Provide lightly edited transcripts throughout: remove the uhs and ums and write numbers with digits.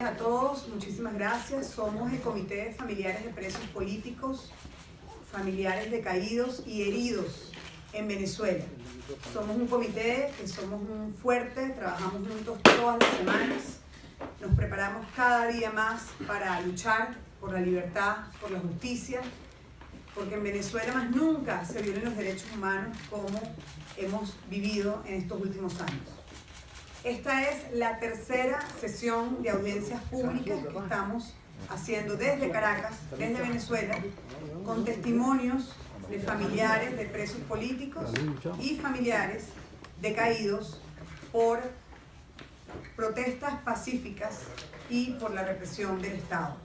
A todos, muchísimas gracias. Somos el Comité de Familiares de Presos Políticos, Familiares de Caídos y Heridos en Venezuela. Somos un comité que somos un fuerte, trabajamos juntos todas las semanas, nos preparamos cada día más para luchar por la libertad, por la justicia, porque en Venezuela más nunca se violen los derechos humanos como hemos vivido en estos últimos años. Esta es la tercera sesión de audiencias públicas que estamos haciendo desde Caracas, desde Venezuela, con testimonios de familiares de presos políticos y familiares de caídos por protestas pacíficas y por la represión del Estado.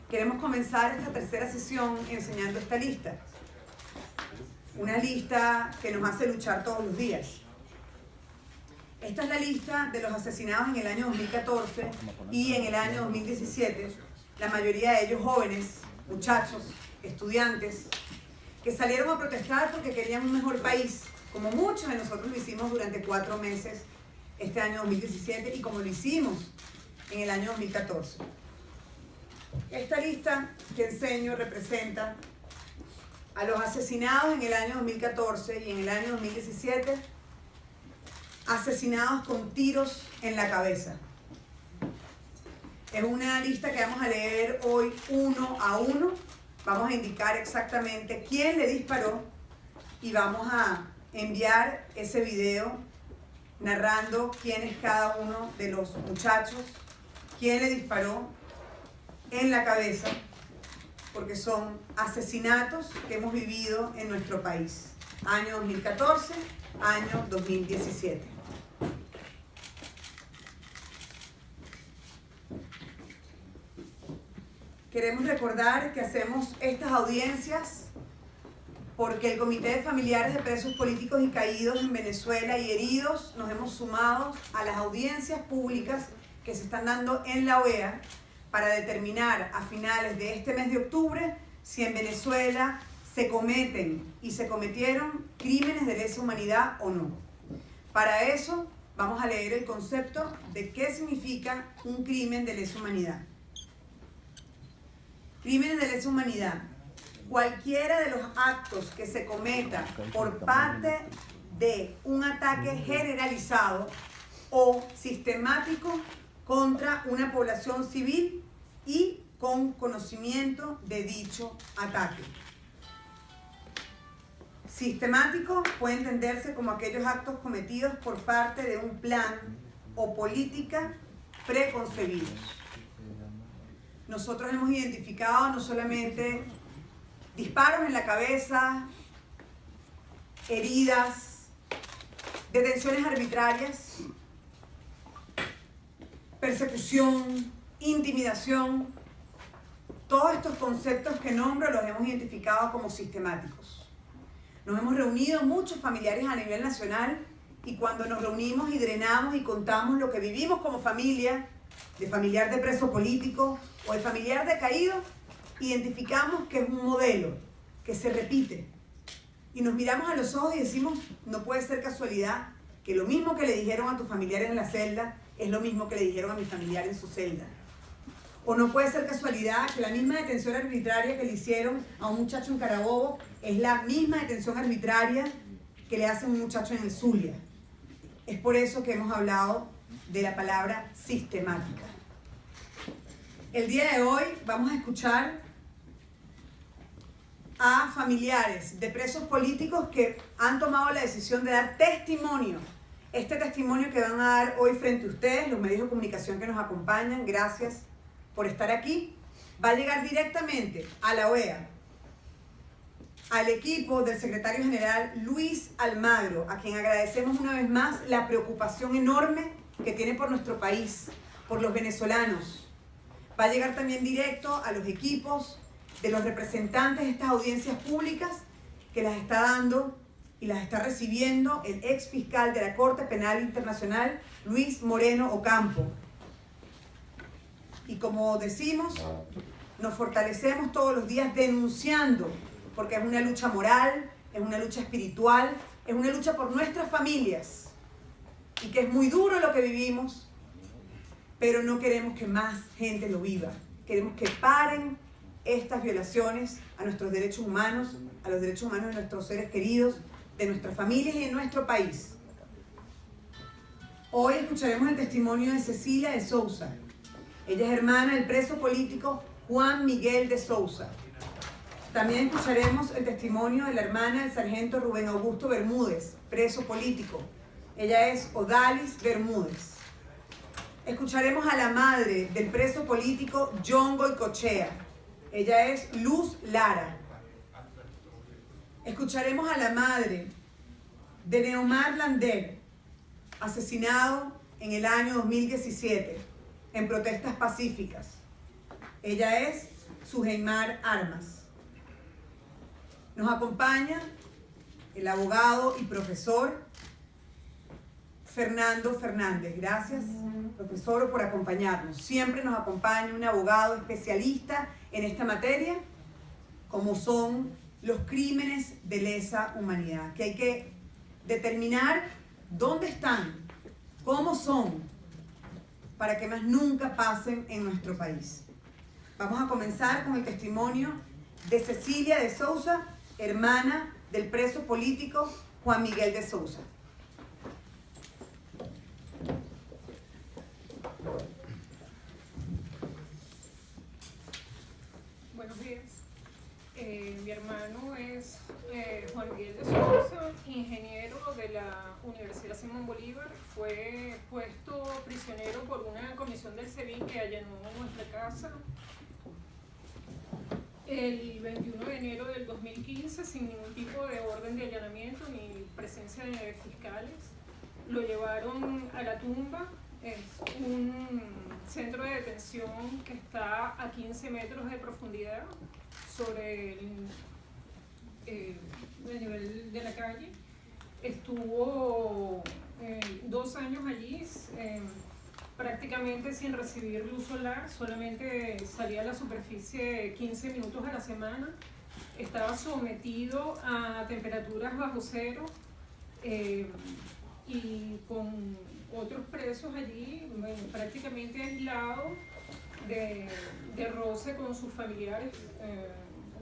Queremos comenzar esta tercera sesión enseñando esta lista. Una lista que nos hace luchar todos los días. Esta es la lista de los asesinados en el año 2014 y en el año 2017, la mayoría de ellos jóvenes, muchachos, estudiantes, que salieron a protestar porque querían un mejor país, como muchos de nosotros lo hicimos durante 4 meses este año 2017 y como lo hicimos en el año 2014. Esta lista que enseño representa a los asesinados en el año 2014 y en el año 2017, asesinados con tiros en la cabeza. Es una lista que vamos a leer hoy uno a uno. Vamos a indicar exactamente quién le disparó y vamos a enviar ese video narrando quién es cada uno de los muchachos, quién le disparó en la cabeza, porque son asesinatos que hemos vivido en nuestro país. Año 2014, año 2017. Queremos recordar que hacemos estas audiencias porque el Comité de Familiares de Presos Políticos y Caídos en Venezuela y Heridos nos hemos sumado a las audiencias públicas que se están dando en la OEA para determinar a finales de este mes de octubre si en Venezuela se cometen y se cometieron crímenes de lesa humanidad o no. Para eso vamos a leer el concepto de qué significa un crimen de lesa humanidad. Crímenes de lesa humanidad. Cualquiera de los actos que se cometa por parte de un ataque generalizado o sistemático contra una población civil y con conocimiento de dicho ataque. Sistemático puede entenderse como aquellos actos cometidos por parte de un plan o política preconcebidos. Nosotros hemos identificado no solamente disparos en la cabeza, heridas, detenciones arbitrarias, persecución, intimidación. Todos estos conceptos que nombro los hemos identificado como sistemáticos. Nos hemos reunido muchos familiares a nivel nacional y cuando nos reunimos y drenamos y contamos lo que vivimos como familia, de familiar de preso político o de familiar de caído, identificamos que es un modelo que se repite. Y nos miramos a los ojos y decimos, no puede ser casualidad que lo mismo que le dijeron a tus familiares en la celda es lo mismo que le dijeron a mi familiar en su celda. O no puede ser casualidad que la misma detención arbitraria que le hicieron a un muchacho en Carabobo es la misma detención arbitraria que le hace a un muchacho en el Zulia. Es por eso que hemos hablado de la palabra sistemática. El día de hoy vamos a escuchar a familiares de presos políticos que han tomado la decisión de dar testimonio. Este testimonio que van a dar hoy frente a ustedes, los medios de comunicación que nos acompañan, gracias por estar aquí, va a llegar directamente a la OEA, al equipo del secretario general Luis Almagro, a quien agradecemos una vez más la preocupación enorme que tiene por nuestro país, por los venezolanos. Va a llegar también directo a los equipos de los representantes de estas audiencias públicas que las está dando y las está recibiendo el ex fiscal de la Corte Penal Internacional, Luis Moreno Ocampo. Y como decimos, nos fortalecemos todos los días denunciando, porque es una lucha moral, es una lucha espiritual, es una lucha por nuestras familias, y que es muy duro lo que vivimos, pero no queremos que más gente lo viva. Queremos que paren estas violaciones a nuestros derechos humanos, a los derechos humanos de nuestros seres queridos, de nuestras familias y de nuestro país. Hoy escucharemos el testimonio de Cecilia de Souza. Ella es hermana del preso político Juan Miguel de Souza. También escucharemos el testimonio de la hermana del sargento Rubén Augusto Bermúdez, preso político. Ella es Odalis Bermúdez. Escucharemos a la madre del preso político John Goycochea. Ella es Luz Lara. Escucharemos a la madre de Neomar Lander, asesinado en el año 2017 en protestas pacíficas. Ella es Suheimar Armas. Nos acompaña el abogado y profesor Fernando Fernández. Gracias, profesor, por acompañarnos. Siempre nos acompaña un abogado especialista en esta materia, como son los crímenes de lesa humanidad, que hay que determinar dónde están, cómo son, para que más nunca pasen en nuestro país. Vamos a comenzar con el testimonio de Cecilia de Souza, hermana del preso político Juan Miguel de Souza. Buenos días. Mi hermano es Juan Miguel de Souza, ingeniero de la Universidad Simón Bolívar. Fue puesto prisionero por una comisión del SEBIN que allanó nuestra casa el 21 de enero del 2015 sin ningún tipo de orden de allanamiento ni presencia de fiscales. Lo llevaron a La Tumba, es un centro de detención que está a 15 metros de profundidad sobre el nivel de la calle. Estuvo 2 años allí, prácticamente sin recibir luz solar, solamente salía a la superficie 15 minutos a la semana. Estaba sometido a temperaturas bajo cero y con otros presos allí, prácticamente aislado de roce con sus familiares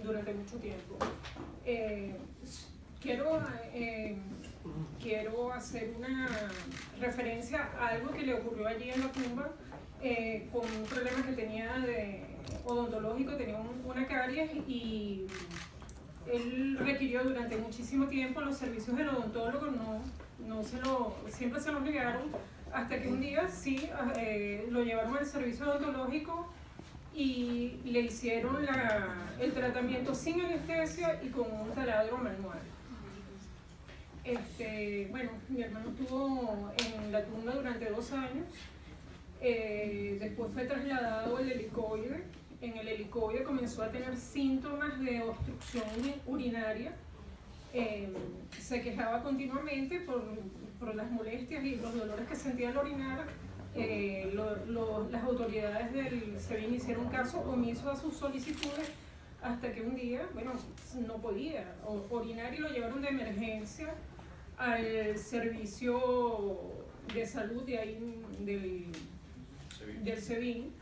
durante mucho tiempo. Quiero hacer una referencia a algo que le ocurrió allí en La Tumba con un problema que tenía odontológico, tenía una caries y él requirió durante muchísimo tiempo los servicios del odontólogo, siempre se lo negaron, hasta que un día sí lo llevaron al servicio odontológico y le hicieron el tratamiento sin anestesia y con un taladro manual. Bueno, mi hermano estuvo en La Tumba durante 2 años, después fue trasladado al helicoide. En el helicoide comenzó a tener síntomas de obstrucción urinaria, se quejaba continuamente por las molestias y los dolores que sentía al orinar. Las autoridades del SEBIN hicieron caso omiso a sus solicitudes hasta que un día, no podía orinar y lo llevaron de emergencia al servicio de salud de ahí, del SEBIN,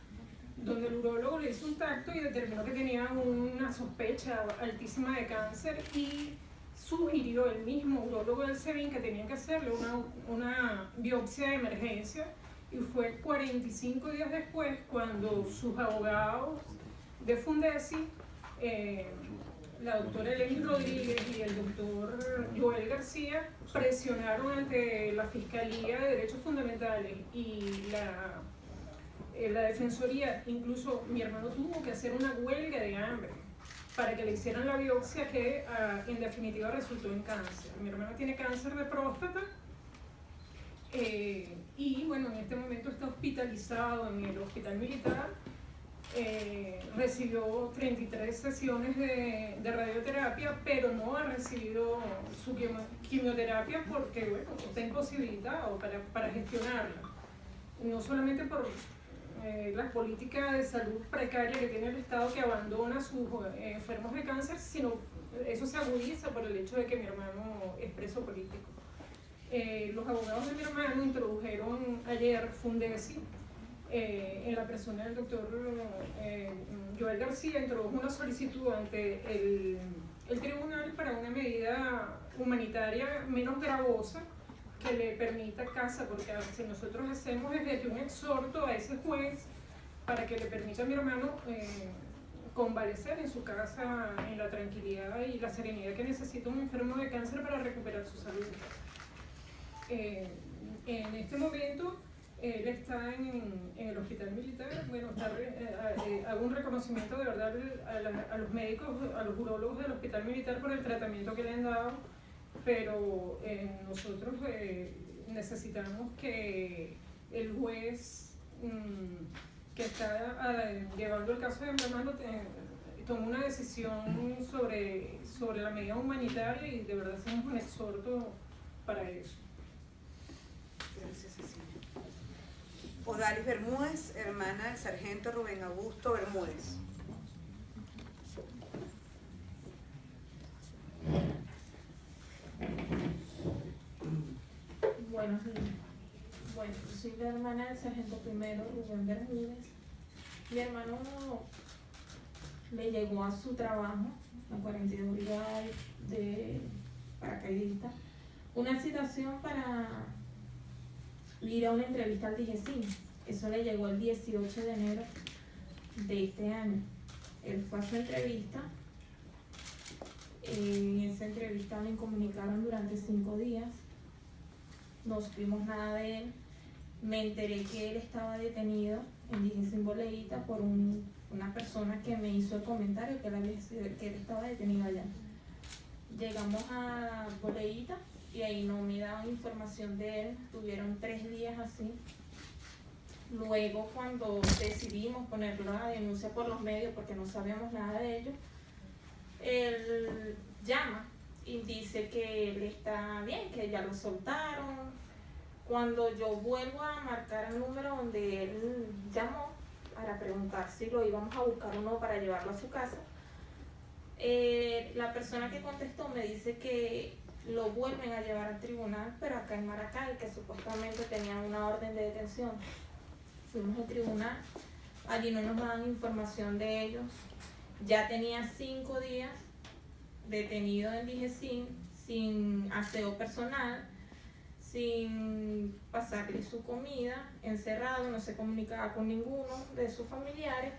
donde el urólogo le hizo un tacto y determinó que tenía una sospecha altísima de cáncer y sugirió el mismo urólogo del SEBIN que tenían que hacerle una biopsia de emergencia, y fue 45 días después cuando sus abogados de Fundesi, la doctora Eleni Rodríguez y el doctor Joel García, presionaron ante la Fiscalía de Derechos Fundamentales y la Defensoría. Incluso mi hermano tuvo que hacer una huelga de hambre para que le hicieran la biopsia que en definitiva resultó en cáncer. Mi hermano tiene cáncer de próstata y en este momento está hospitalizado en el hospital militar. Recibió 33 sesiones de radioterapia, pero no ha recibido su quimioterapia porque está imposibilitado para gestionarla. No solamente por la política de salud precaria que tiene el Estado, que abandona a sus enfermos de cáncer, sino eso se agudiza por el hecho de que mi hermano es preso político. Los abogados de mi hermano introdujeron ayer Fundesi en la persona del doctor Joel García, introdujo una solicitud ante el tribunal para una medida humanitaria menos gravosa que le permita casa, porque si nosotros hacemos es de un exhorto a ese juez para que le permita a mi hermano convalecer en su casa en la tranquilidad y la serenidad que necesita un enfermo de cáncer para recuperar su salud. En este momento él está en el hospital militar. Bueno, hago un reconocimiento de verdad a los médicos, a los urólogos del hospital militar por el tratamiento que le han dado, pero nosotros necesitamos que el juez que está llevando el caso de mi hermano tome una decisión sobre la medida humanitaria, y de verdad hacemos un exhorto para eso. Gracias, Cecilia. Odalis Bermúdez, hermana del sargento Rubén Augusto Bermúdez. Bueno, soy la hermana del sargento primero Rubén Bermúdez. Mi hermano le llegó a su trabajo, la 42 Brigada de paracaidistas, una citación para ir a una entrevista al DGCIN. Eso le llegó el 18 de enero de este año. Él fue a su entrevista. En esa entrevista le incomunicaron durante 5 días. No supimos nada de él. Me enteré que él estaba detenido en DGCIN Boleíta por una persona que me hizo el comentario que él estaba detenido allá. Llegamos a Boleíta y ahí no me daban información de él. Tuvieron 3 días así. Luego, cuando decidimos poner la denuncia por los medios porque no sabíamos nada de ello, él llama y dice que él está bien, que ya lo soltaron. Cuando yo vuelvo a marcar el número donde él llamó para preguntar si lo íbamos a buscar o no para llevarlo a su casa, la persona que contestó me dice que lo vuelven a llevar al tribunal, pero acá en Maracay, que supuestamente tenían una orden de detención. Fuimos al tribunal, allí no nos daban información de ellos. Ya tenía 5 días detenido en DGCIN, sin aseo personal, sin pasarle su comida, encerrado, no se comunicaba con ninguno de sus familiares.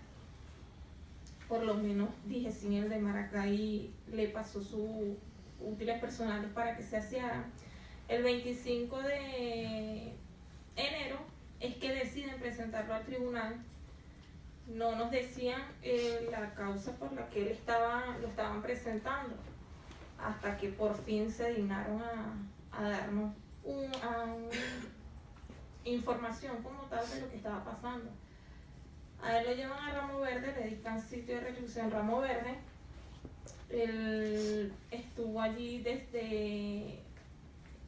Por lo menos DGCIN, el de Maracay, le pasó sus útiles personales para que se asearan. El 25 de enero es que deciden presentarlo al tribunal. No nos decían la causa por la que lo estaban presentando, hasta que por fin se dignaron a darnos información como tal de lo que estaba pasando. A él lo llevan a Ramo Verde, le dictan sitio de reclusión Ramo Verde. Él estuvo allí desde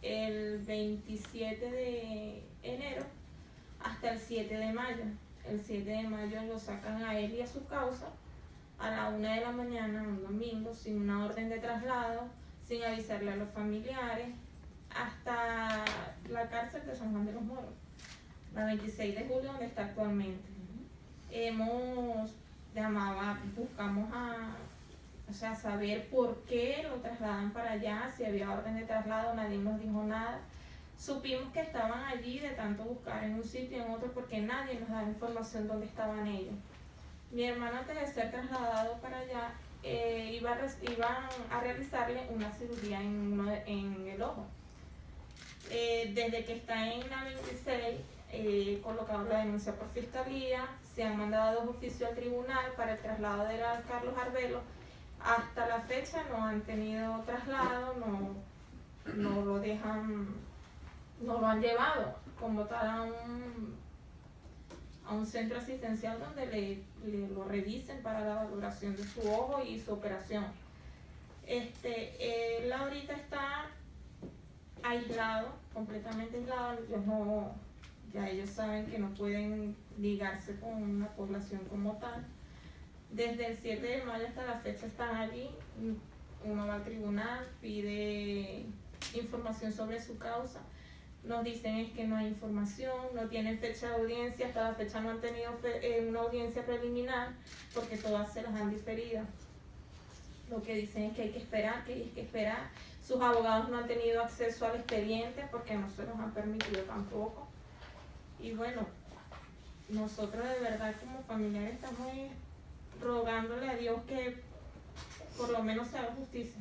el 27 de enero hasta el 7 de mayo. El 7 de mayo lo sacan a él y a su causa a la 1 de la mañana, un domingo, sin una orden de traslado, sin avisarle a los familiares, hasta la cárcel de San Juan de los Moros, la 26 de julio, donde está actualmente. Buscamos saber por qué lo trasladan para allá, si había orden de traslado, nadie nos dijo nada. Supimos que estaban allí de tanto buscar en un sitio y en otro porque nadie nos daba información dónde estaban ellos. Mi hermano, antes de ser trasladado para allá, iban a realizarle una cirugía en el ojo. Desde que está en la 26, colocamos la denuncia por fiscalía, se han mandado 2 oficios al tribunal para el traslado de Carlos Arbelo. Hasta la fecha no han tenido traslado, no lo dejan, no lo han llevado como tal a un centro asistencial donde lo revisen para la valoración de su ojo y su operación. Él ahorita está aislado, completamente aislado. Ellos saben que no pueden ligarse con una población como tal. Desde el 7 de mayo hasta la fecha están allí. Uno va al tribunal, pide información sobre su causa. nos dicen es que no hay información, no tienen fecha de audiencia, hasta la fecha no han tenido una audiencia preliminar porque todas se las han diferido. Lo que dicen es que hay que esperar, que hay que esperar. Sus abogados no han tenido acceso al expediente porque no se los han permitido tampoco. Y bueno, nosotros de verdad como familiares estamos rogándole a Dios que por lo menos se haga justicia,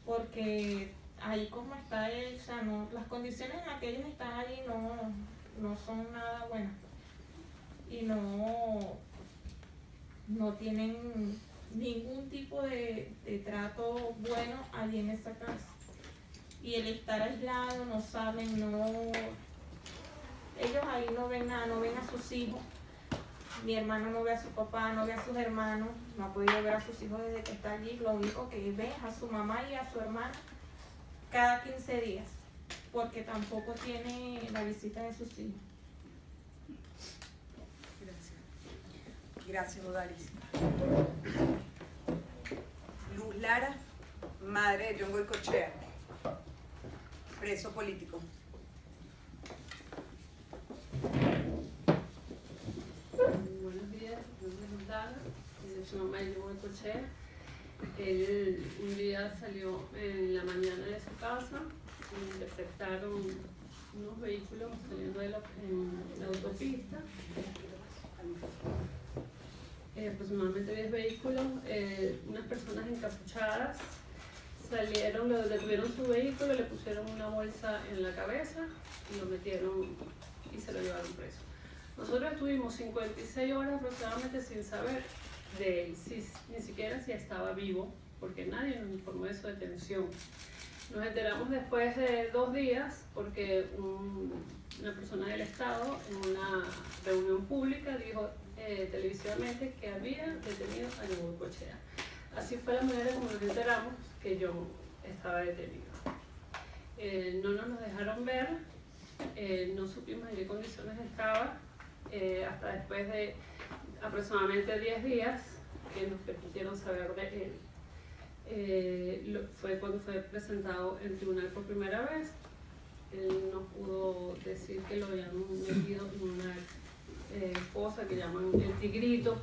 porque ahí como está él, o sea, no, las condiciones en las que ellos están allí no son nada buenas y no tienen ningún tipo de trato bueno allí en esa casa. Y el estar aislado, no saben, ellos ahí no ven nada, no ven a sus hijos. Mi hermano no ve a su papá, no ve a sus hermanos, no ha podido ver a sus hijos desde que está allí. Lo único que ve es a su mamá y a su hermana cada 15 días, porque tampoco tiene la visita de sus hijos. Gracias. Gracias, Odalis. Luz Lara, madre de John Goycochea, preso político. Buenos días, yo soy Luz Lara, su mamá es John Goycochea. Él un día salió en la mañana de su casa y interceptaron unos vehículos saliendo en la autopista. Aproximadamente 10 vehículos, unas personas encapuchadas salieron, lo detuvieron su vehículo, le pusieron una bolsa en la cabeza y lo metieron y se lo llevaron preso. Nosotros estuvimos 56 horas aproximadamente sin saber de él, ni siquiera si estaba vivo, porque nadie nos informó de su detención. Nos enteramos después de 2 días porque una persona del Estado en una reunión pública dijo televisivamente que había detenido a John Goycochea. Así fue la manera como nos enteramos que John estaba detenido. No nos dejaron ver, no supimos en qué condiciones estaba, hasta después de aproximadamente 10 días que nos permitieron saber de él. Fue cuando fue presentado en tribunal por primera vez. Él nos pudo decir que lo habían metido en una cosa que llaman el tigrito,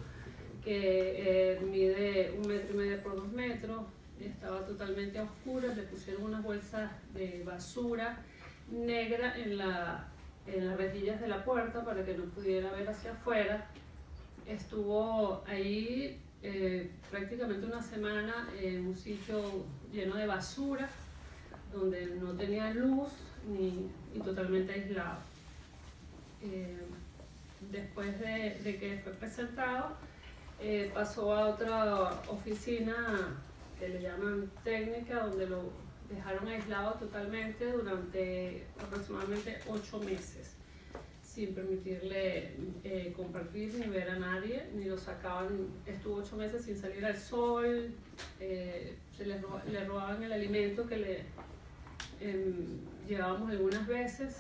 que mide 1,5 metros por 2 metros, estaba totalmente a oscuras, le pusieron unas bolsas de basura negra en las rejillas de la puerta para que no pudiera ver hacia afuera. Estuvo ahí prácticamente una semana en un sitio lleno de basura, donde no tenía luz y totalmente aislado. Después de que fue presentado, pasó a otra oficina que le llaman técnica, donde lo dejaron aislado totalmente durante aproximadamente 8 meses, sin permitirle compartir ni ver a nadie, ni lo sacaban. Estuvo 8 meses sin salir al sol, le robaban el alimento que le llevábamos algunas veces.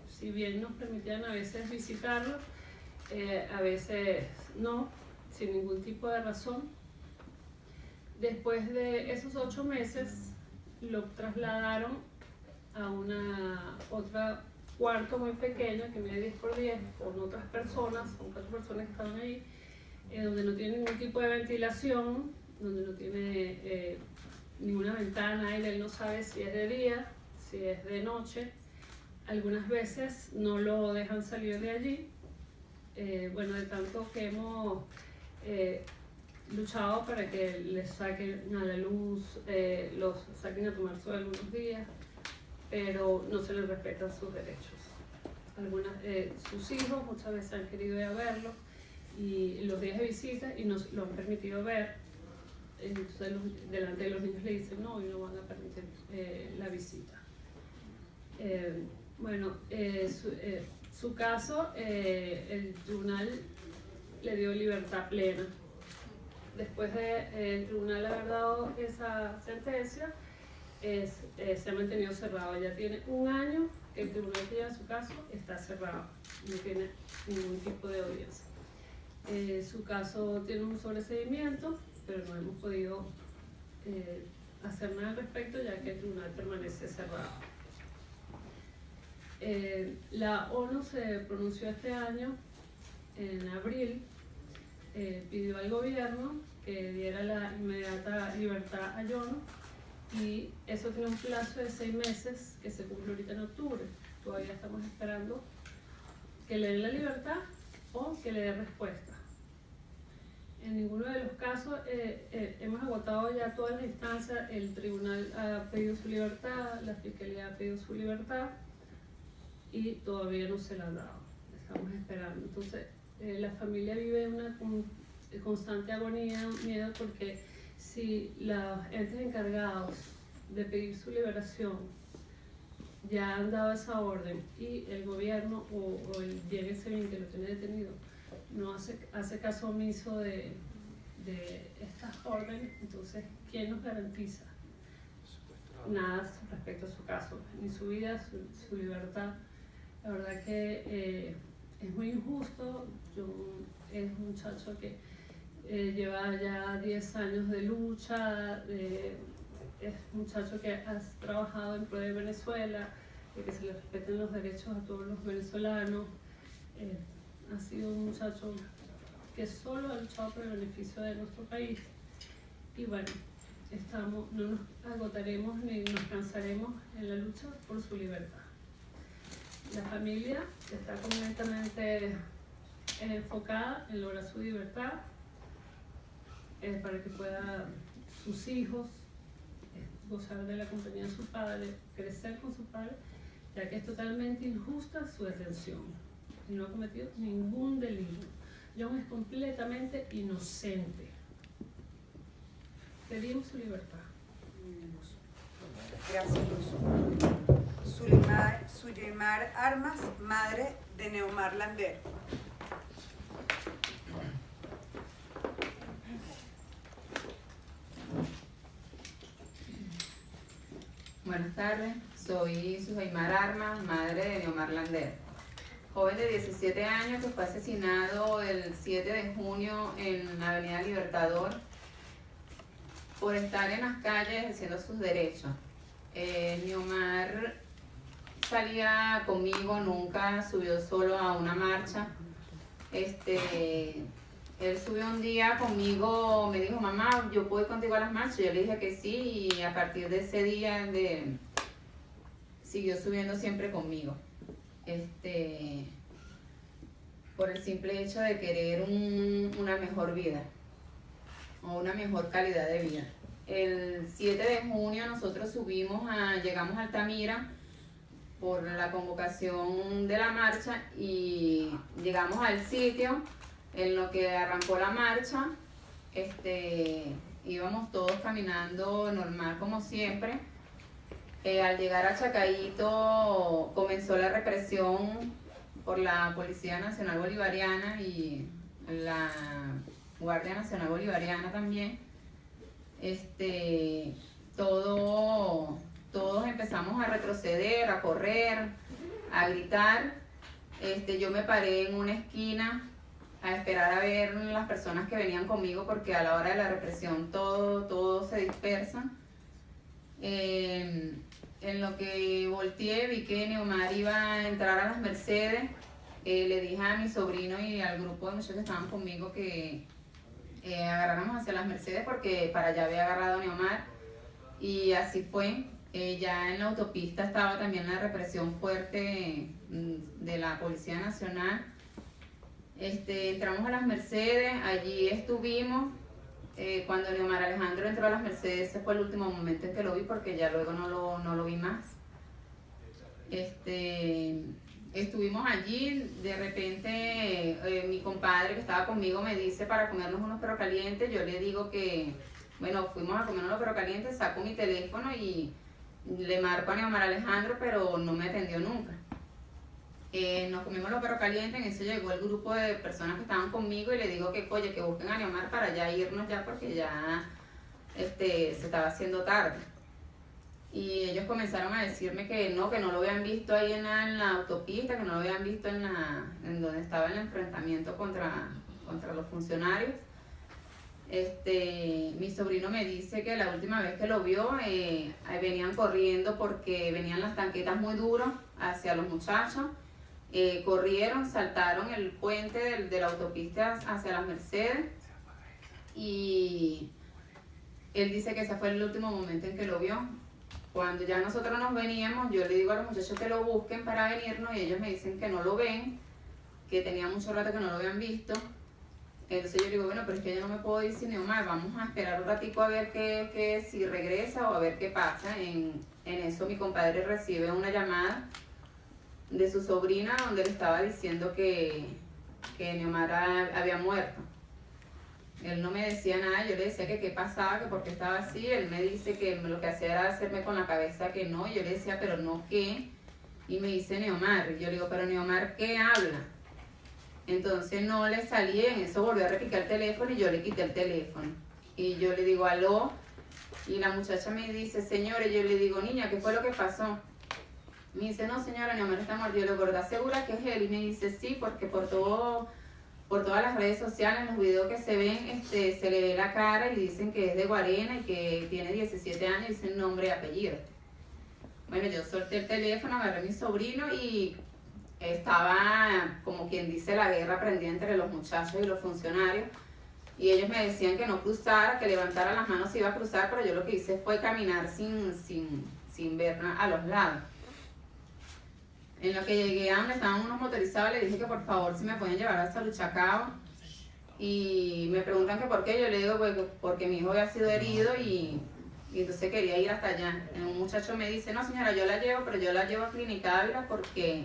Si bien nos permitían a veces visitarlo, a veces no, sin ningún tipo de razón. Después de esos 8 meses lo trasladaron a otra cuarto muy pequeño que mide 10 por 10 con otras personas, con 4 personas que estaban ahí, donde no tiene ningún tipo de ventilación, donde no tiene ninguna ventana, él no sabe si es de día, si es de noche. Algunas veces no lo dejan salir de allí. Bueno, de tanto que hemos luchado para que les saquen a la luz, los saquen a tomar sol algunos días, pero no se les respetan sus derechos. Sus hijos muchas veces han querido ir a verlo y los días de visita y nos lo han permitido ver. Entonces delante de los niños le dicen no, y no van a permitir la visita. Bueno, su caso, el tribunal le dio libertad plena. Después de el tribunal haber dado esa sentencia, se ha mantenido cerrado. Ya tiene 1 año que el tribunal que lleva su caso está cerrado, no tiene ningún tipo de audiencia. Su caso tiene un sobreseimiento, pero no hemos podido hacer nada al respecto ya que el tribunal permanece cerrado. La ONU se pronunció este año, en abril, pidió al gobierno que diera la inmediata libertad a John, y eso tiene un plazo de 6 meses que se cumple ahorita en octubre. Todavía estamos esperando que le den la libertad o que le dé respuesta. En ninguno de los casos hemos agotado ya todas las instancias. El tribunal ha pedido su libertad, la fiscalía ha pedido su libertad y todavía no se la han dado. Estamos esperando. Entonces, la familia vive una constante agonía, miedo, porque si los entes encargados de pedir su liberación ya han dado esa orden y el gobierno o el bien civil que lo tiene detenido no hace caso omiso de estas órdenes, entonces ¿quién nos garantiza? Nada respecto a su caso, ni su vida, su libertad. La verdad que es muy injusto. Es un muchacho que lleva ya 10 años de lucha, es un muchacho que ha trabajado en pro de Venezuela, de que se le respeten los derechos a todos los venezolanos. Ha sido un muchacho que solo ha luchado por el beneficio de nuestro país. Y bueno, no nos agotaremos ni nos cansaremos en la lucha por su libertad. La familia está completamente enfocada en lograr su libertad, para que puedan sus hijos gozar de la compañía de su padre, crecer con su padre, ya que es totalmente injusta su detención y no ha cometido ningún delito. John es completamente inocente. Pedimos su libertad. Gracias, Luz. Suleimar Armas, madre de Neomar Lander. Buenas tardes, soy Suleimar Armas, madre de Neomar Lander, joven de 17 años que fue asesinado el 7 de junio en la Avenida Libertador por estar en las calles ejerciendo sus derechos. Neomar salía conmigo, nunca subió solo a una marcha. Él subió un día conmigo, me dijo, mamá, yo puedo ir contigo a las marchas. Yo le dije que sí, y a partir de ese día siguió subiendo siempre conmigo. Por el simple hecho de querer una mejor vida o una mejor calidad de vida. El 7 de junio nosotros llegamos a Altamira por la convocación de la marcha y llegamos al sitio. En lo que arrancó la marcha, íbamos todos caminando normal como siempre. Al llegar a Chacaíto comenzó la represión por la Policía Nacional Bolivariana y la Guardia Nacional Bolivariana también. Todos empezamos a retroceder, a correr, a gritar. Yo me paré en una esquina a esperar a ver las personas que venían conmigo, porque a la hora de la represión todo se dispersa. En lo que volteé vi que Neomar iba a entrar a las Mercedes. Le dije a mi sobrino y al grupo de muchachos que estaban conmigo que agarráramos hacia las Mercedes porque para allá había agarrado a Neomar, y así fue. Ya en la autopista estaba también la represión fuerte de la Policía Nacional. Entramos a las Mercedes, allí estuvimos. Cuando Neomar Alejandro entró a las Mercedes, ese fue el último momento en que lo vi, porque ya luego no lo vi más. Estuvimos allí, de repente mi compadre que estaba conmigo me dice para comernos unos perros calientes. Yo le digo que, bueno, fuimos a comernos los perros calientes, saco mi teléfono y le marco a Neomar Alejandro, pero no me atendió nunca. Nos comimos los perros calientes, en eso llegó el grupo de personas que estaban conmigo y le digo que, oye, que busquen a Neomar para ya irnos ya, porque ya se estaba haciendo tarde. Y ellos comenzaron a decirme que no lo habían visto ahí en la autopista, que no lo habían visto en donde estaba el enfrentamiento contra los funcionarios. Mi sobrino me dice que la última vez que lo vio, venían corriendo porque venían las tanquetas muy duros hacia los muchachos. Corrieron, saltaron el puente de la autopista hacia las Mercedes y él dice que ese fue el último momento en que lo vio. Cuando ya nosotros nos veníamos, yo le digo a los muchachos que lo busquen para venirnos y ellos me dicen que no lo ven, que tenía mucho rato que no lo habían visto. Entonces yo le digo, bueno, pero es que yo no me puedo ir sin Neomar, vamos a esperar un ratico a ver si regresa o a ver qué pasa. En eso mi compadre recibe una llamada de su sobrina donde le estaba diciendo que Neomar había muerto. Él no me decía nada, yo le decía que qué pasaba, que por qué estaba así. Él me dice que lo que hacía era hacerme con la cabeza que no. Yo le decía, pero no qué. Y me dice Neomar. Y yo le digo, pero Neomar, ¿qué habla? Entonces no le salía, en eso volvió a repicar el teléfono y yo le quité el teléfono. Y yo le digo, aló. Y la muchacha me dice, señora, y yo le digo, niña, ¿qué fue lo que pasó? Me dice, no señora, Neomar está muerto. Yo le digo, ¿verdad segura que es él? Y me dice, sí, porque por todas las redes sociales, en los videos que se ven, se le ve la cara y dicen que es de Guarena y que tiene 17 años y dicen nombre y apellido. Bueno, yo solté el teléfono, agarré a mi sobrino y estaba, como quien dice, la guerra prendida entre los muchachos y los funcionarios. Y ellos me decían que no cruzara, que levantara las manos si iba a cruzar, pero yo lo que hice fue caminar sin ver a los lados. En lo que llegué a donde estaban unos motorizados, le dije que por favor si me pueden llevar hasta Luchacao. Y me preguntan que por qué, yo le digo pues, porque mi hijo había sido herido y entonces quería ir hasta allá. Un muchacho me dice, no señora, yo la llevo, pero yo la llevo a Clínica Ávila porque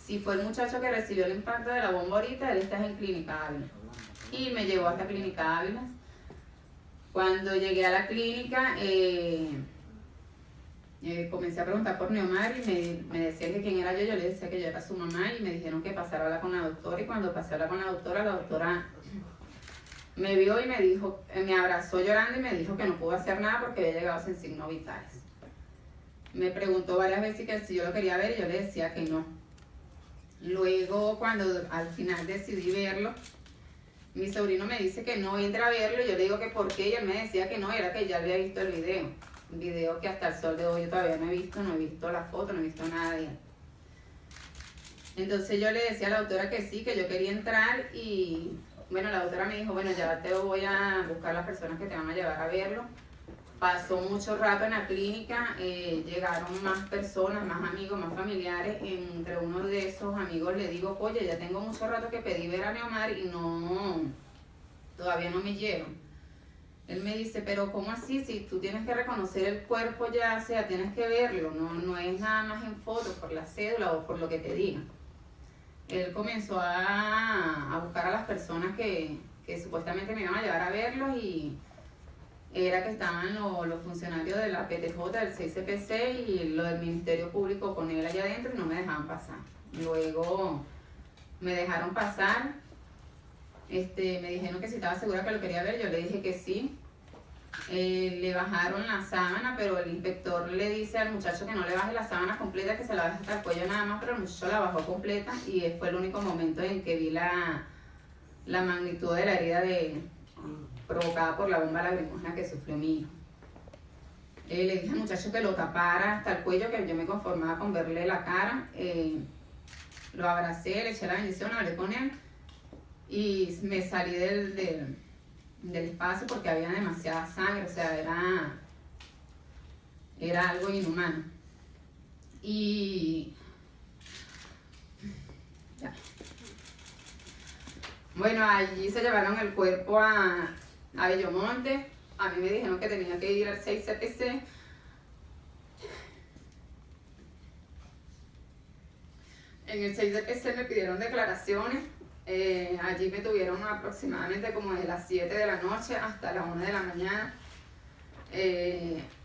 si fue el muchacho que recibió el impacto de la bomba ahorita, él está en Clínica Ávila. Y me llevó hasta Clínica Ávila. Cuando llegué a la clínica, comencé a preguntar por Neomar y me decía que quién era yo le decía que yo era su mamá y me dijeron que pasara a hablar con la doctora y cuando pasé a hablar con la doctora me vio y me dijo, me abrazó llorando y me dijo que no pudo hacer nada porque había llegado sin signos vitales. Me preguntó varias veces que si yo lo quería ver y yo le decía que no. Luego cuando al final decidí verlo, mi sobrino me dice que no entra a verlo y yo le digo que por qué y él me decía que no, era que ya había visto el video. Un video que hasta el sol de hoy yo todavía no he visto la foto, no he visto nada de él. Entonces yo le decía a la doctora que sí, que yo quería entrar y bueno, la doctora me dijo, bueno, ya te voy a buscar las personas que te van a llevar a verlo. Pasó mucho rato en la clínica, llegaron más personas, más amigos, más familiares. Entre uno de esos amigos le digo, oye, ya tengo mucho rato que pedí ver a Neomar y todavía no me llevan. Él me dice, pero ¿cómo así? Si tú tienes que reconocer el cuerpo ya, o sea, tienes que verlo, no es nada más en fotos, por la cédula o por lo que te digan. Él comenzó a buscar a las personas que supuestamente me iban a llevar a verlos y era que estaban los funcionarios de la PTJ, del CICPC y lo del Ministerio Público con él allá adentro y no me dejaban pasar. Luego me dejaron pasar. Me dijeron que si estaba segura que lo quería ver, yo le dije que sí. Le bajaron la sábana, pero el inspector le dice al muchacho que no le baje la sábana completa, que se la baje hasta el cuello nada más, pero el muchacho la bajó completa y fue el único momento en que vi la magnitud de la herida provocada por la bomba lacrimógena que sufrió mi hijo. Le dije al muchacho que lo tapara hasta el cuello, que yo me conformaba con verle la cara. Lo abracé, le eché la bendición, hablé con él y me salí del espacio porque había demasiada sangre, o sea, era algo inhumano. Y ya. Bueno, allí se llevaron el cuerpo a Bellomonte. A mí me dijeron que tenía que ir al 6CPC. En el 6CPC me pidieron declaraciones. Allí me tuvieron aproximadamente como de las 7 de la noche hasta las 1 de la mañana.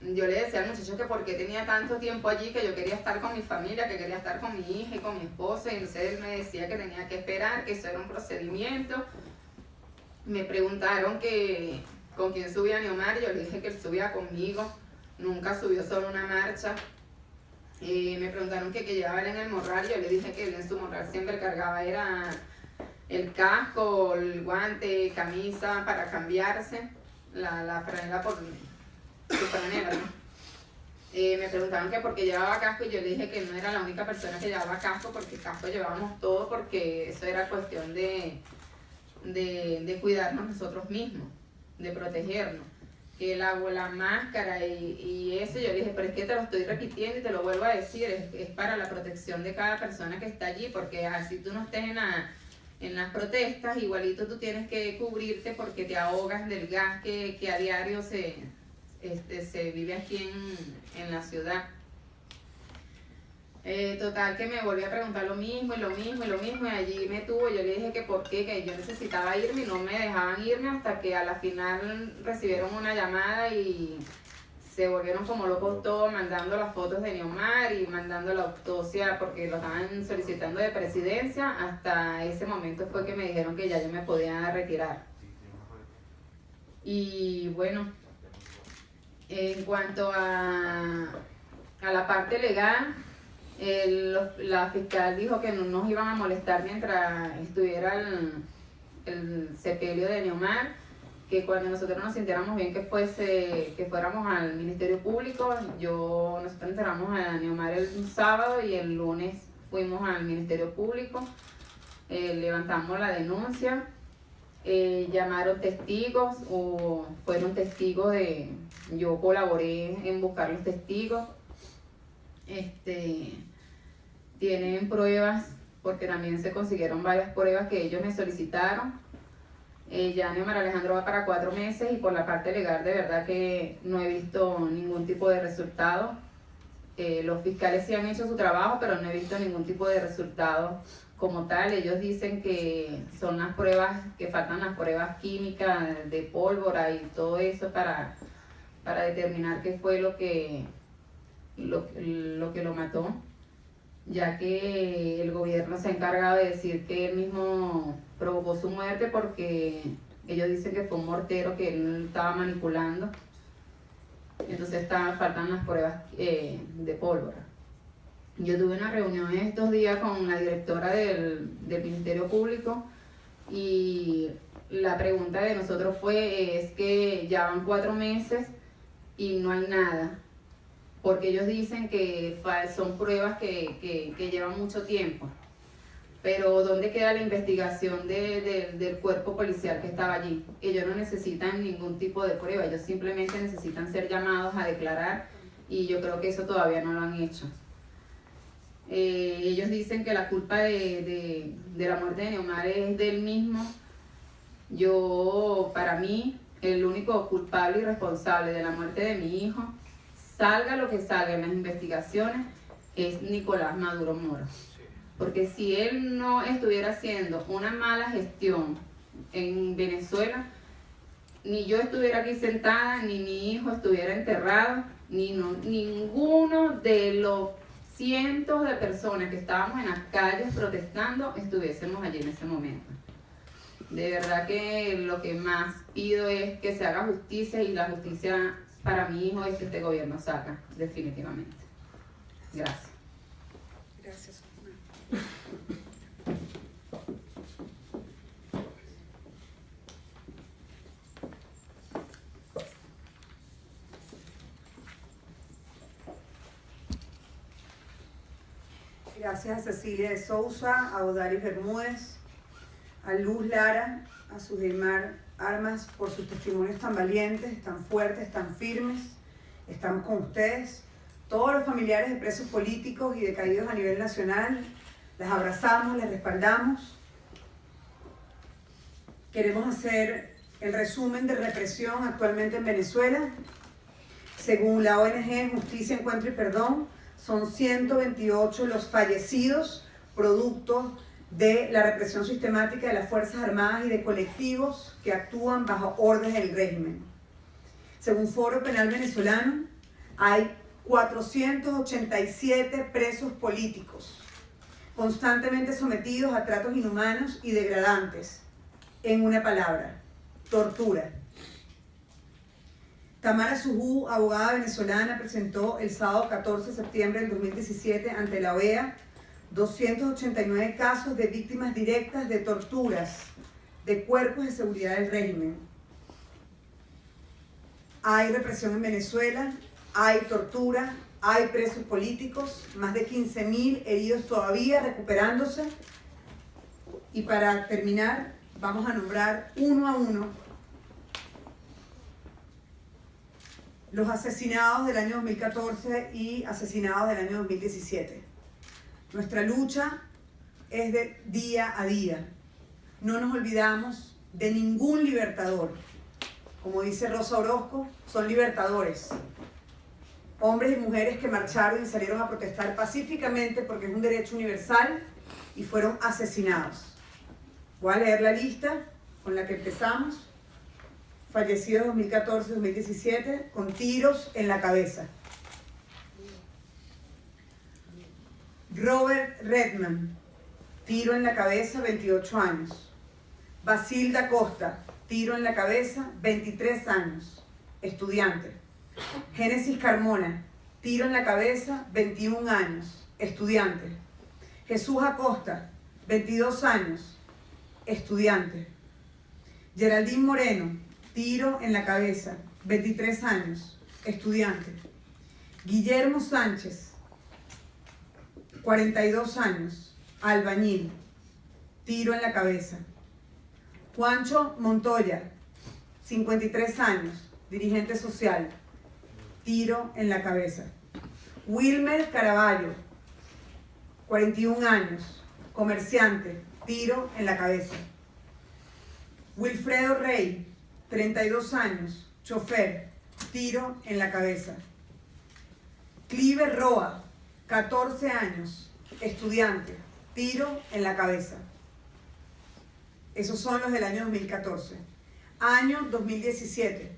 Yo le decía al muchacho que por qué tenía tanto tiempo allí, que yo quería estar con mi familia, que quería estar con mi hija y con mi esposa, y entonces él me decía que tenía que esperar, que eso era un procedimiento. Me preguntaron que con quién subía Neomar, yo le dije que él subía conmigo, nunca subió solo una marcha. Me preguntaron que llevaba él en el morral, yo le dije que él en su morral siempre cargaba era el casco, el guante, camisa para cambiarse, la franela por su franela, ¿no? Me preguntaron que por qué llevaba casco y yo le dije que no era la única persona que llevaba casco, porque casco llevábamos todo, porque eso era cuestión de cuidarnos nosotros mismos, de protegernos. Que el agua, la máscara y eso, yo le dije, pero es que te lo estoy repitiendo y te lo vuelvo a decir, es para la protección de cada persona que está allí, porque así tú no estés en las protestas, igualito tú tienes que cubrirte porque te ahogas del gas que a diario se vive aquí en la ciudad. Total que me volví a preguntar lo mismo y allí me tuvo. Yo le dije que por qué, que yo necesitaba irme y no me dejaban irme hasta que a la final recibieron una llamada y se volvieron como locos todos, mandando las fotos de Neomar y mandando la autopsia porque lo estaban solicitando de presidencia. Hasta ese momento fue que me dijeron que ya yo me podía retirar. Y bueno, en cuanto a la parte legal, la fiscal dijo que no nos iban a molestar mientras estuviera el sepelio de Neomar, que cuando nosotros nos sintiéramos bien que fuéramos al Ministerio Público. Nosotros enterramos a Neomar el sábado y el lunes fuimos al Ministerio Público, levantamos la denuncia, llamaron testigos o fueron testigos yo colaboré en buscar los testigos. Tienen pruebas, porque también se consiguieron varias pruebas que ellos me solicitaron. Ya Neomar Alejandro va para 4 meses y por la parte legal de verdad que no he visto ningún tipo de resultado. Los fiscales sí han hecho su trabajo, pero no he visto ningún tipo de resultado como tal. Ellos dicen que son las pruebas, que faltan las pruebas químicas de pólvora y todo eso para determinar qué fue lo que lo mató, ya que el gobierno se ha encargado de decir que él mismo provocó su muerte porque ellos dicen que fue un mortero que él estaba manipulando. Entonces faltan las pruebas de pólvora. Yo tuve una reunión estos días con la directora del Ministerio Público y la pregunta de nosotros es que ya van 4 meses y no hay nada, porque ellos dicen que son pruebas que llevan mucho tiempo. Pero ¿dónde queda la investigación del cuerpo policial que estaba allí? Ellos no necesitan ningún tipo de prueba, ellos simplemente necesitan ser llamados a declarar y yo creo que eso todavía no lo han hecho. Ellos dicen que la culpa de la muerte de Neomar es del mismo. Para mí, el único culpable y responsable de la muerte de mi hijo, salga lo que salga en las investigaciones, es Nicolás Maduro Moro. Porque si él no estuviera haciendo una mala gestión en Venezuela, ni yo estuviera aquí sentada, ni mi hijo estuviera enterrado, ninguno de los cientos de personas que estábamos en las calles protestando estuviésemos allí en ese momento. De verdad que lo que más pido es que se haga justicia, y la justicia para mi hijo es que este gobierno salga, definitivamente. Gracias. Gracias. Gracias a Cecilia de Sousa, a Odalis Bermúdez, a Luz Lara, a Sudeimar Armas por sus testimonios tan valientes, tan fuertes, tan firmes. Estamos con ustedes. Todos los familiares de presos políticos y de caídos a nivel nacional, las abrazamos, les respaldamos. Queremos hacer el resumen de represión actualmente en Venezuela. Según la ONG Justicia, Encuentro y Perdón, son 128 los fallecidos producto de la represión sistemática de las Fuerzas Armadas y de colectivos que actúan bajo órdenes del régimen. Según Foro Penal Venezolano, hay 487 presos políticos, constantemente sometidos a tratos inhumanos y degradantes. En una palabra, tortura. Tamara Sujú, abogada venezolana, presentó el sábado 14 de septiembre del 2017 ante la OEA 289 casos de víctimas directas de torturas de cuerpos de seguridad del régimen. Hay represión en Venezuela, hay tortura, hay presos políticos, más de 15.000 heridos todavía recuperándose. Y para terminar, vamos a nombrar uno a uno los asesinados del año 2014 y asesinados del año 2017. Nuestra lucha es de día a día. No nos olvidamos de ningún libertador. Como dice Rosa Orozco, son libertadores. Hombres y mujeres que marcharon y salieron a protestar pacíficamente porque es un derecho universal y fueron asesinados. Voy a leer la lista con la que empezamos. Fallecidos 2014-2017 con tiros en la cabeza. Robert Redman, tiro en la cabeza, 28 años. Basilda Costa, tiro en la cabeza, 23 años, estudiante. Génesis Carmona, tiro en la cabeza, 21 años, estudiante. Jesús Acosta, 22 años, estudiante. Geraldine Moreno, tiro en la cabeza, 23 años, estudiante. Guillermo Sánchez, 42 años, albañil, tiro en la cabeza. Juancho Montoya, 53 años, dirigente social, tiro en la cabeza. Wilmer Caraballo, 41 años, comerciante, tiro en la cabeza. Wilfredo Rey, 32 años, chofer, tiro en la cabeza. Cliver Roa, 14 años, estudiante, tiro en la cabeza. Esos son los del año 2014. Año 2017.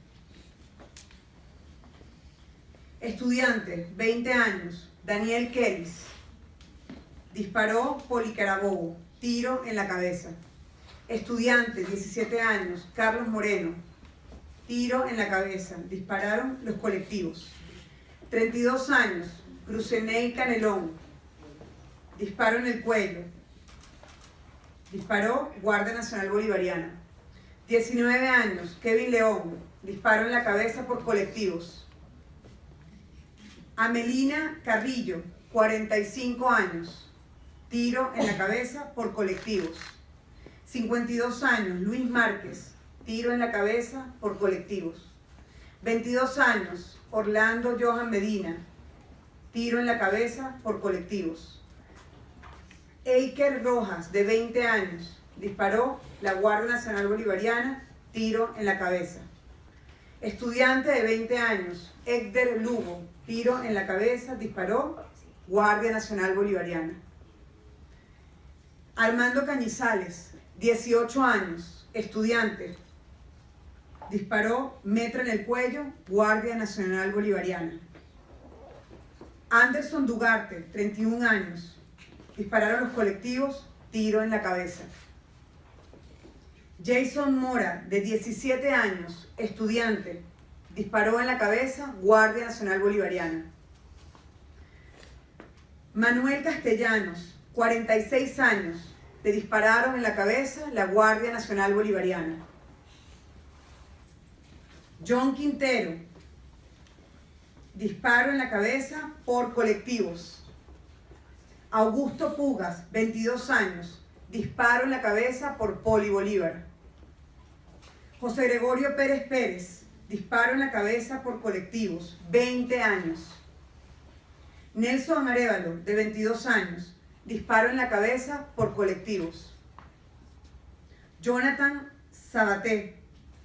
Estudiante, 20 años, Daniel Kellis. Disparó Poli Carabobo, tiro en la cabeza. Estudiante, 17 años, Carlos Moreno. Tiro en la cabeza. Dispararon los colectivos. 32 años, Cruceney Canelón. Disparo en el cuello. Disparó Guardia Nacional Bolivariana. 19 años, Kevin León. Disparo en la cabeza por colectivos. Amelina Carrillo, 45 años. Tiro en la cabeza por colectivos. 52 años, Luis Márquez. Tiro en la cabeza por colectivos. 22 años, Orlando Johan Medina. Tiro en la cabeza por colectivos. Eiker Rojas, de 20 años. Disparó la Guardia Nacional Bolivariana. Tiro en la cabeza. Estudiante de 20 años, Héctor Lugo. Tiro en la cabeza. Disparó Guardia Nacional Bolivariana. Armando Cañizales, 18 años, estudiante. Disparó metra en el cuello, Guardia Nacional Bolivariana. Anderson Dugarte, 31 años. Dispararon los colectivos, tiro en la cabeza. Jason Mora, de 17 años, estudiante. Disparó en la cabeza, Guardia Nacional Bolivariana. Manuel Castellanos, 46 años. Le dispararon en la cabeza la Guardia Nacional Bolivariana. John Quintero, disparo en la cabeza por colectivos. Augusto Pugas, 22 años, disparo en la cabeza por Poli Bolívar. José Gregorio Pérez Pérez, disparo en la cabeza por colectivos, 20 años. Nelson Arévalo, de 22 años, disparo en la cabeza por colectivos. Jonathan Sabaté,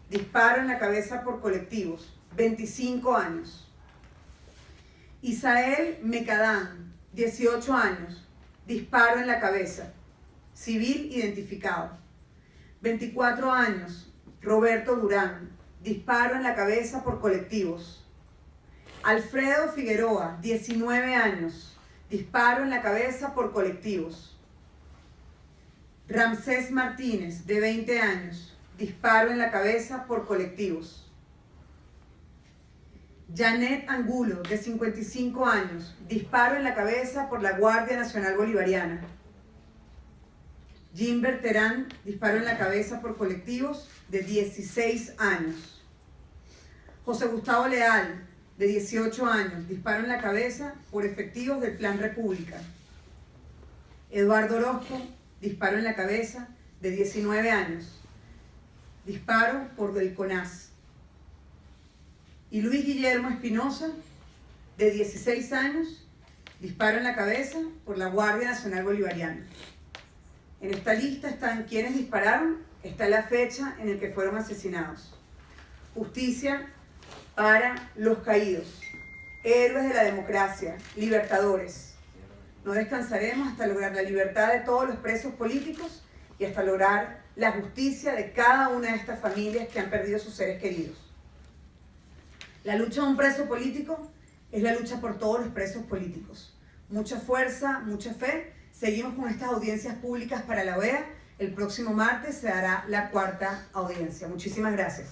disparo en la cabeza por colectivos, 25 años. Isael Mecadán, 18 años, disparo en la cabeza, civil identificado. 24 años, Roberto Durán, disparo en la cabeza por colectivos. Alfredo Figueroa, 19 años, disparo en la cabeza por colectivos. Ramsés Martínez, de 20 años, disparo en la cabeza por colectivos. Janet Angulo, de 55 años, disparo en la cabeza por la Guardia Nacional Bolivariana. Jimber Terán, disparo en la cabeza por colectivos, de 16 años. José Gustavo Leal, de 18 años, disparo en la cabeza por efectivos del Plan República. Eduardo Orozco, disparo en la cabeza, de 19 años, disparo por del CONAS. Y Luis Guillermo Espinosa, de 16 años, disparo en la cabeza por la Guardia Nacional Bolivariana. En esta lista están quienes dispararon, está la fecha en la que fueron asesinados. Justicia para los caídos, héroes de la democracia, libertadores. No descansaremos hasta lograr la libertad de todos los presos políticos y hasta lograr la justicia de cada una de estas familias que han perdido sus seres queridos. La lucha de un preso político es la lucha por todos los presos políticos. Mucha fuerza, mucha fe. Seguimos con estas audiencias públicas para la OEA. El próximo martes se dará la 4ª audiencia. Muchísimas gracias.